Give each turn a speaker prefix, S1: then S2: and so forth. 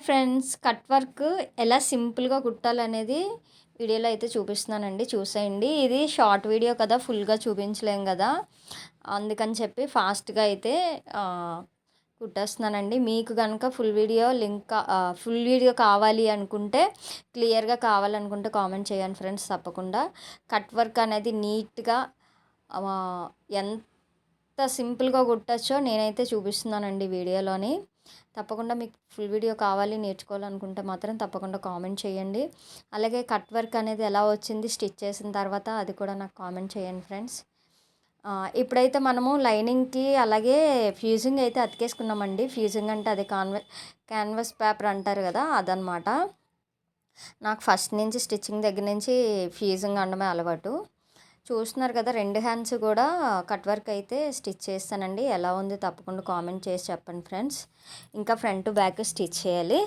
S1: Friends, cut work ఎలా సింపుల్‌గా కుట్టాలనేది వీడియోలో అయితే చూపిస్తున్నానండి. చూసేయండి. ఇది షార్ట్ వీడియో కదా! ఫుల్‌గా చూపించలేం గదా! అందుకని చెప్పి ఫాస్ట్‌గా అయితే కుట్టేస్తున్నానండి. మీకు గనుక ఫుల్ వీడియో కావాలి అనుకుంటే, క్లియర్‌గా కావాలనుకుంటే కామెంట్ చేయండి ఫ్రెండ్స్ తప్పకుండా. కట్ వర్క్ అనేది నీట్‌గా ఎంత సింపుల్‌గా కుట్టొచ్చో నేనైతే చూపిస్తున్నానండి వీడియోలోని. తప్పకుండా మీకు ఫుల్ వీడియో కావాలి, నేర్చుకోవాలనుకుంటే మాత్రం తప్పకుండా కామెంట్ చేయండి. అలాగే కట్ వర్క్ అనేది ఎలా వచ్చింది స్టిచ్ చేసిన తర్వాత అది కూడా నాకు కామెంట్ చేయండి ఫ్రెండ్స్. ఇప్పుడైతే మనము లైనింగ్‌కి అలాగే ఫ్యూజింగ్ అయితే అతికేసుకున్నామండి. ఫ్యూజింగ్ అంటే అది క్యాన్వాస్ పేపర్ అంటారు కదా! అదనమాట. నాకు ఫస్ట్ నుంచి స్టిచ్చింగ్ దగ్గర నుంచి ఫ్యూజింగ్ అనడమే అలవాటు. చూస్తున్నారు కదా! 2 హ్యాండ్స్ కూడా కట్ వర్క్ అయితే స్టిచ్ చేస్తానండి. ఎలా ఉంది తప్పకుండా కామెంట్ చేసి చెప్పండి ఫ్రెండ్స్. ఇంకా ఫ్రంట్ బ్యాక్ స్టిచ్ చేయాలి.